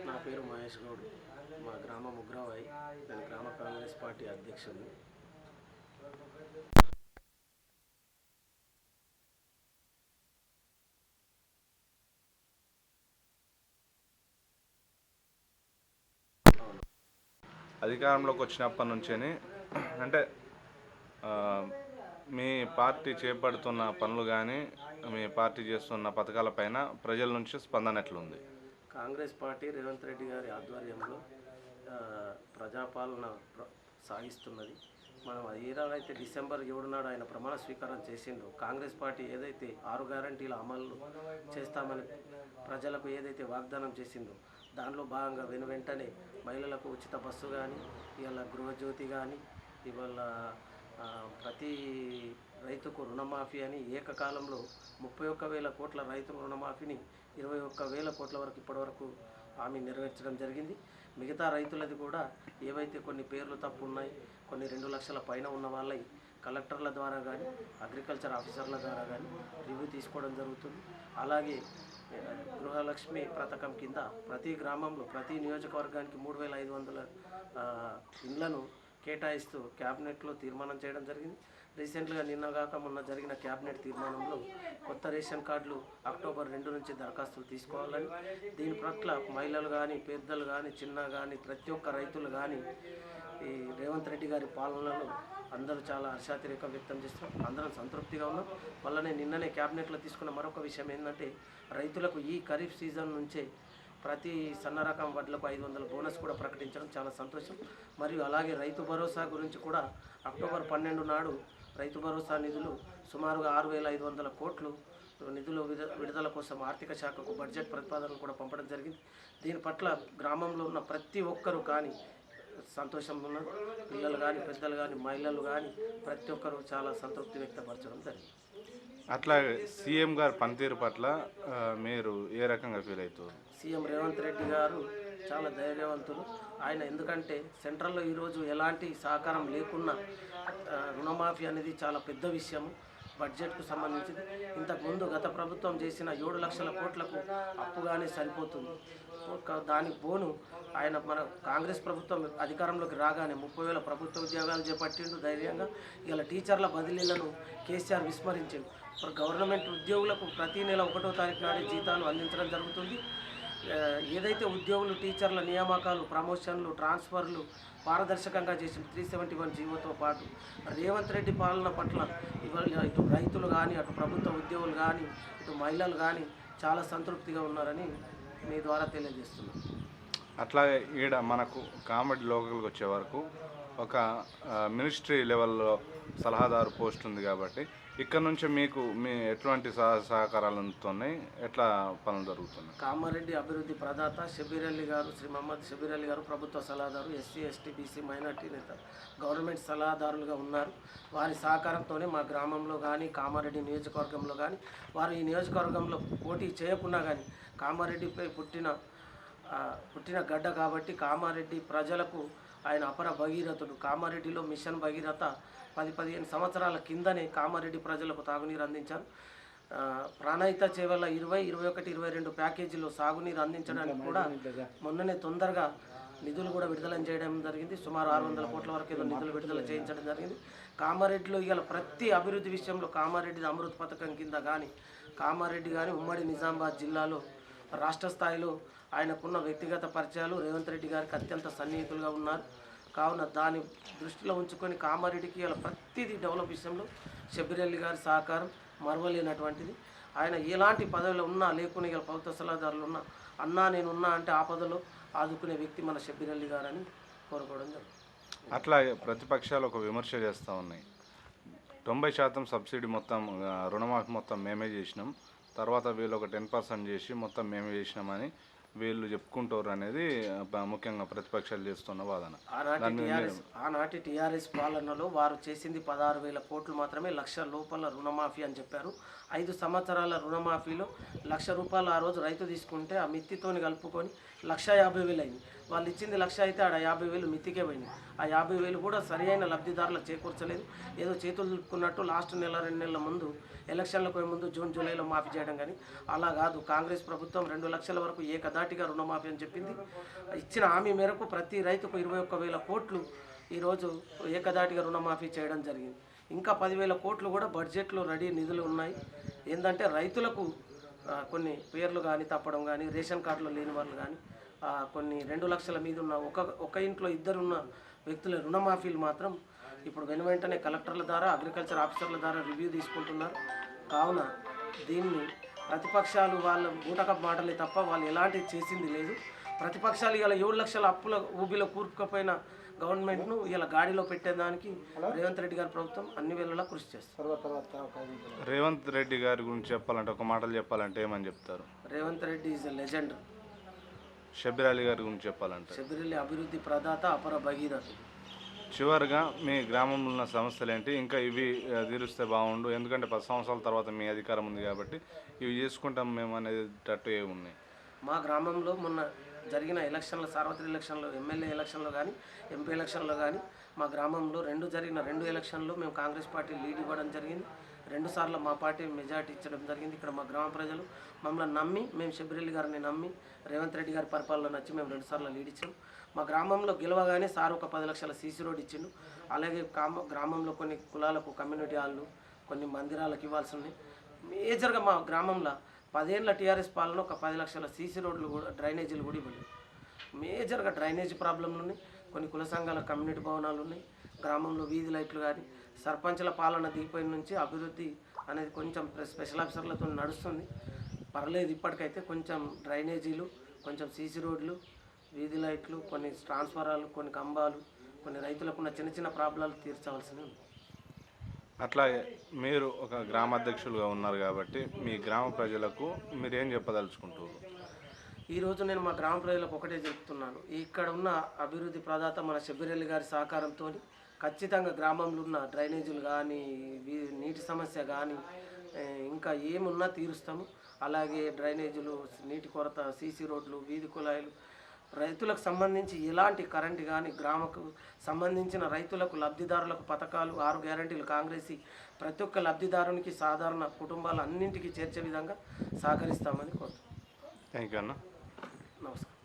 నా పేరు మహేష్ గౌడ్. మా గ్రామం ఉగ్రవాయి. నేను గ్రామ కాంగ్రెస్ పార్టీ అధ్యక్షుడిని. అధికారంలోకి వచ్చినప్పటి నుంచే అంటే మీ పార్టీ చేపడుతున్న పనులు కానీ మీ పార్టీ చేస్తున్న పథకాలపైన ప్రజల నుంచి స్పందన ఎట్లుంది? కాంగ్రెస్ పార్టీ రేవంత్ రెడ్డి గారి ఆధ్వర్యంలో ప్రజాపాలన సాగిస్తున్నది. మనం ఏదైతే డిసెంబర్ 7 నాడు ఆయన ప్రమాణ స్వీకారం చేసిండో, కాంగ్రెస్ పార్టీ ఏదైతే 6 గ్యారంటీల అమలు చేస్తామని ప్రజలకు ఏదైతే వాగ్దానం చేసిందో, దానిలో భాగంగా వెంటనే మహిళలకు ఉచిత బస్సు కానీ, ఇవాళ గృహజ్యోతి కానీ, ఇవాళ ప్రతి రైతుకు రుణమాఫీ అని ఏకకాలంలో 31,000 కోట్ల రైతు రుణమాఫీని 21,000 కోట్ల వరకు ఇప్పటివరకు హామీ నెరవేర్చడం జరిగింది. మిగతా రైతులది కూడా ఏవైతే కొన్ని పేర్లు తప్పు ఉన్నాయి, కొన్ని 2 లక్షల పైన ఉన్న వాళ్ళవి కలెక్టర్ల ద్వారా కానీ, అగ్రికల్చర్ ఆఫీసర్ల ద్వారా కానీ రివ్యూ తీసుకోవడం జరుగుతుంది. అలాగే గృహలక్ష్మి పథకం కింద ప్రతి గ్రామంలో ప్రతి నియోజకవర్గానికి 3,500 ఇండ్లను కేటాయిస్తూ క్యాబినెట్లో తీర్మానం చేయడం జరిగింది. రీసెంట్గా నిన్నగాక మొన్న జరిగిన క్యాబినెట్ తీర్మానంలో కొత్త రేషన్ కార్డులు అక్టోబర్ 2 నుంచి దరఖాస్తులు తీసుకోవాలని, దీని పట్ల మహిళలు కానీ, పెద్దలు కానీ, చిన్న కానీ, ప్రతి ఒక్క రైతులు కానీ ఈ రేవంత్ రెడ్డి గారి పాలనలో అందరూ చాలా హర్షాతిరేకం వ్యక్తం చేస్తున్నాం. అందరం సంతృప్తిగా ఉన్నాం. వల్లనే నిన్ననే క్యాబినెట్లో తీసుకున్న మరొక విషయం ఏంటంటే, రైతులకు ఈ ఖరీఫ్ సీజన్ నుంచే ప్రతి సన్న రకం వడ్లకు 500 బోనస్ కూడా ప్రకటించడం చాలా సంతోషం. మరియు అలాగే రైతు భరోసా గురించి కూడా అక్టోబర్ 12 నాడు రైతు భరోసా నిధులు సుమారుగా 6,500 కోట్లు నిధులు విడుదల కోసం ఆర్థిక శాఖకు బడ్జెట్ ప్రతిపాదనలు కూడా పంపడం జరిగింది. దీని పట్ల గ్రామంలో ఉన్న ప్రతి ఒక్కరూ కానీ సంతోషంగా ఉన్నారు. పిల్లలు కానీ, పెద్దలు కానీ, మహిళలు కానీ ప్రతి ఒక్కరూ చాలా సంతృప్తి వ్యక్తపరచడం జరిగింది. అట్లాగే సీఎం గారి పనితీరు పట్ల మీరు ఏ రకంగా ఫీల్ అవుతారు? సీఎం రేవంత్ రెడ్డి గారు చాలా ధైర్యవంతులు. ఆయన ఎందుకంటే సెంట్రల్లో ఈరోజు ఎలాంటి సహకారం లేకున్నా రుణమాఫీ అనేది చాలా పెద్ద విషయము. బడ్జెట్కు సంబంధించింది. ఇంతకుముందు గత ప్రభుత్వం చేసిన 7 లక్షల కోట్లకు అప్పుగానే సరిపోతుంది. దానికి పోను ఆయన మన కాంగ్రెస్ ప్రభుత్వం అధికారంలోకి రాగానే 30,000 ప్రభుత్వ ఉద్యోగాలు చేపట్టిండు ధైర్యంగా. ఇలా టీచర్ల బదిలీలను కేసీఆర్ విస్మరించిండు. గవర్నమెంట్ ఉద్యోగులకు ప్రతి నెల 1వ తారీఖు నాడే జీతాలు అందించడం జరుగుతుంది. ఏదైతే ఉద్యోగులు టీచర్ల నియామకాలు, ప్రమోషన్లు, ట్రాన్స్ఫర్లు పారదర్శకంగా చేసిన 371 జీవోతో పాటు రేవంత్ రెడ్డి పాలన పట్ల ఇవాళ ఇటు రైతులు కానీ, అటు ప్రభుత్వ ఉద్యోగులు కానీ, ఇటు మహిళలు కానీ చాలా సంతృప్తిగా ఉన్నారని మీ ద్వారా తెలియజేస్తున్నాను. అట్లాగే ఈడ మనకు కామెడీ లోకల్కి వచ్చే వరకు ఒక మినిస్ట్రీ లెవెల్లో సలహాదారు పోస్ట్ ఉంది కాబట్టి ఇక్కడ నుంచి మీకు మీ ఎటువంటి సహకారాలు అందుతున్నాయి, ఎట్లా పనులు జరుగుతున్నాయి? కామారెడ్డి అభివృద్ధి ప్రదాత షబీర్ అలీ గారు, శ్రీ మహమ్మద్ షబీర్ అలీ గారు ప్రభుత్వ సలహాదారు, ఎస్సీ, ఎస్టీ, బీసీ, మైనార్టీ నేత, గవర్నమెంట్ సలహాదారులుగా ఉన్నారు. వారి సహకారంతోనే మా గ్రామంలో కానీ, కామారెడ్డి నియోజకవర్గంలో కానీ, వారు ఈ నియోజకవర్గంలో పోటీ చేయకున్నా కానీ కామారెడ్డిపై పుట్టిన గడ్డ కాబట్టి కామారెడ్డి ప్రజలకు ఆయన అపర భగీరథుడు. కామారెడ్డిలో మిషన్ భగీరథ 10-15 సంవత్సరాల కిందనే కామారెడ్డి ప్రజలకు తాగునీరు అందించారు. ప్రాణహిత చేవల 20, 21, 22 ప్యాకేజీలో సాగునీరు అందించడానికి కూడా మొన్ననే తొందరగా నిధులు కూడా విడుదల చేయడం జరిగింది. సుమారు 600 కోట్ల వరకు ఏదో నిధులు విడుదల చేయించడం జరిగింది. కామారెడ్డిలో ఇవాళ ప్రతి అభివృద్ధి విషయంలో కామారెడ్డి అమృత్ పథకం కింద కానీ, కామారెడ్డి కానీ ఉమ్మడి నిజామాబాద్ జిల్లాలో రాష్ట్ర స్థాయిలో ఆయనకున్న వ్యక్తిగత పరిచయాలు రేవంత్ రెడ్డి గారికి అత్యంత సన్నిహితులుగా ఉన్నారు. కావున దాన్ని దృష్టిలో ఉంచుకొని కామారెడ్డికి ఇలా ప్రతిదీ డెవలప్ విషయంలో షబీర్ అలీ గారి సహకారం మరవలేనటువంటిది. ఆయన ఎలాంటి పదవిలో ఉన్నా లేకుని ఇలా ప్రభుత్వ సలహాదారులు ఉన్నా అన్నా నేనున్నా అంటే ఆపదలో ఆదుకునే వ్యక్తి మన షబీర్ అలీ గారు అని కోరుకోవడం జరుగుతుంది. అట్లాగే ప్రతిపక్షాలు ఒక విమర్శ చేస్తూ ఉన్నాయి. 90% సబ్సిడీ మొత్తం రుణమాఫీ మొత్తం మేమే చేసినాం, తర్వాత వీళ్ళు ఒక 10% చేసి మొత్తం మేమే చేసినామని వీళ్ళు చెప్పుకుంటారు అనేది ముఖ్యంగా ప్రతిపక్షాలు చేస్తున్న వాదన. ఆనాటి టీఆర్ఎస్ పాలనలో వారు చేసింది 16,000 కోట్లు మాత్రమే, 1,00,000 లోపల రుణమాఫీ అని చెప్పారు. 5 సంవత్సరాల రుణమాఫీలో 1,00,000 రూపాయలు ఆ రోజు రైతు తీసుకుంటే ఆ మిత్తితోని కలుపుకొని 1,50,000 అయింది. వాళ్ళు ఇచ్చింది 1,00,000 అయితే ఆడ 50,000 మితికే పోయింది. ఆ 50,000 కూడా సరి అయిన లబ్ధిదారులకు చేకూర్చలేదు. ఏదో చేతులు దులుపుకున్నట్టు లాస్ట్ నెల 2 నెలల ముందు ఎలక్షన్లకు పోయే ముందు జూన్ జూలైలో మాఫీ చేయడం, కానీ అలా కాదు. కాంగ్రెస్ ప్రభుత్వం 2 లక్షల వరకు ఏకదాటిగా రుణమాఫీ అని చెప్పింది. ఇచ్చిన హామీ మేరకు ప్రతి రైతుకు 21,000 కోట్లు ఈరోజు ఏకదాటిగా రుణమాఫీ చేయడం జరిగింది. ఇంకా 10,000 కోట్లు కూడా బడ్జెట్లో రెడీ నిధులు ఉన్నాయి. ఏంటంటే రైతులకు కొన్ని పేర్లు కానీ తప్పడం కానీ, రేషన్ కార్డులో లేని వాళ్ళు కానీ, కొన్ని 2 లక్షల మీద ఉన్న ఒక ఇంట్లో ఇద్దరున్న వ్యక్తుల రుణమాఫీలు మాత్రం ఇప్పుడు వెంటనే కలెక్టర్ల ద్వారా, అగ్రికల్చర్ ఆఫీసర్ల ద్వారా రివ్యూ తీసుకుంటున్నారు. కావున దీన్ని ప్రతిపక్షాలు వాళ్ళ బూటకపు మాటలే తప్ప వాళ్ళు ఎలాంటివి చేసింది లేదు. ప్రతిపక్షాలు ఇలా 7 లక్షల అప్పుల ఊబిలో కూరుకుపోయిన గవర్నమెంట్ను ఇలా గాడిలో పెట్టేదానికి రేవంత్ రెడ్డి గారి ప్రభుత్వం అన్ని వేళలా కృషి చేస్తారు. రేవంత్ రెడ్డి గారి గురించి చెప్పాలంటే, ఒక మాటలు చెప్పాలంటే ఏమని చెప్తారు? Revanth Reddy is a legend. Shabbir Ali గారి గురించి చెప్పాలంటే, షబ్బీర్ అలీ అభివృద్ధి ప్రదాత, అపర భగీరథుడు. చివరిగా మీ గ్రామంలో ఉన్న సమస్యలు ఏంటి? ఇంకా ఇవి తీరుస్తే బాగుండు, ఎందుకంటే 10 సంవత్సరాల తర్వాత మీ అధికారం ఉంది కాబట్టి ఇవి చేసుకుంటాం మేము అనేది తట్టు ఏమున్నాయి? మా గ్రామంలో మొన్న జరిగిన ఎలక్షన్లో, సార్వత్రిక ఎలక్షన్లో, ఎమ్మెల్యే ఎలక్షన్లో కానీ, ఎంపీ ఎలక్షన్లో కానీ, మా గ్రామంలో జరిగిన 2 ఎలక్షన్లో మేము కాంగ్రెస్ పార్టీ లీడ్ ఇవ్వడం జరిగింది. 2 సార్లు మా పార్టీ మెజార్టీ ఇచ్చడం జరిగింది. ఇక్కడ మా గ్రామ ప్రజలు మమ్మల్ని నమ్మి, మేము షబ్బీర్ అలీ గారిని నమ్మి, రేవంత్ రెడ్డి గారి పరిపాలన నచ్చి మేము 2 సార్లు లీడ్ ఇచ్చాం. మా గ్రామంలో గెలవగానే సార్ ఒక 10 లక్షల సీసీ రోడ్ ఇచ్చిండు. అలాగే గ్రామంలో కొన్ని కులాలకు కమ్యూనిటీ హాళ్ళు, కొన్ని మందిరాలకు ఇవ్వాల్సి ఉన్నాయి. మేజర్గా మా గ్రామంలో 10 ఏళ్ళ టీఆర్ఎస్ పాలన ఒక 10 లక్షల సీసీ రోడ్లు కూడా, డ్రైనేజీలు కూడా ఇవ్వలేదు. మేజర్గా డ్రైనేజీ ప్రాబ్లంలు ఉన్నాయి. కొన్ని కుల సంఘాల కమ్యూనిటీ భవనాలు ఉన్నాయి. గ్రామంలో వీధి లైట్లు కానీ, సర్పంచుల పాలన దిగిపోయిన నుంచి అభివృద్ధి అనేది కొంచెం స్పెషల్ ఆఫీసర్లతో నడుస్తుంది. పర్లేదు. ఇప్పటికైతే కొంచెం డ్రైనేజీలు, కొంచెం సీసీ రోడ్లు, వీధి లైట్లు, కొన్ని ట్రాన్స్ఫారాలు, కొన్ని కంబాలు, కొన్ని రైతులకు ఉన్న చిన్న చిన్న ప్రాబ్లాలు తీర్చవలసినవి ఉంది. అట్లాగే మీరు ఒక గ్రామాధ్యక్షులుగా ఉన్నారు కాబట్టి మీ గ్రామ ప్రజలకు మీరు ఏం చెప్పదలుచుకుంటారు? ఈరోజు నేను మా గ్రామ ప్రజలకు ఒకటే చెప్తున్నాను. ఇక్కడ ఉన్న అభివృద్ధి ప్రదాత మన షబ్బీర్ అలీ గారి సహకారంతో ఖచ్చితంగా గ్రామంలో ఉన్న డ్రైనేజీలు కానీ, నీటి సమస్య కానీ, ఇంకా ఏమున్నా తీరుస్తాము. అలాగే డ్రైనేజీలు, నీటి కొరత, సీసీ రోడ్లు, వీధి కుళాయిలు, రైతులకు సంబంధించి ఎలాంటి కరెంటు కానీ, గ్రామకు సంబంధించిన రైతులకు, లబ్ధిదారులకు పథకాలు, 6 గ్యారంటీలు కాంగ్రెస్ ప్రతి ఒక్క లబ్ధిదారునికి, సాధారణ కుటుంబాలు అన్నింటికీ చేర్చే విధంగా సహకరిస్తామని కోరుతున్నాను. థ్యాంక్ యూ అన్న. నమస్కారం.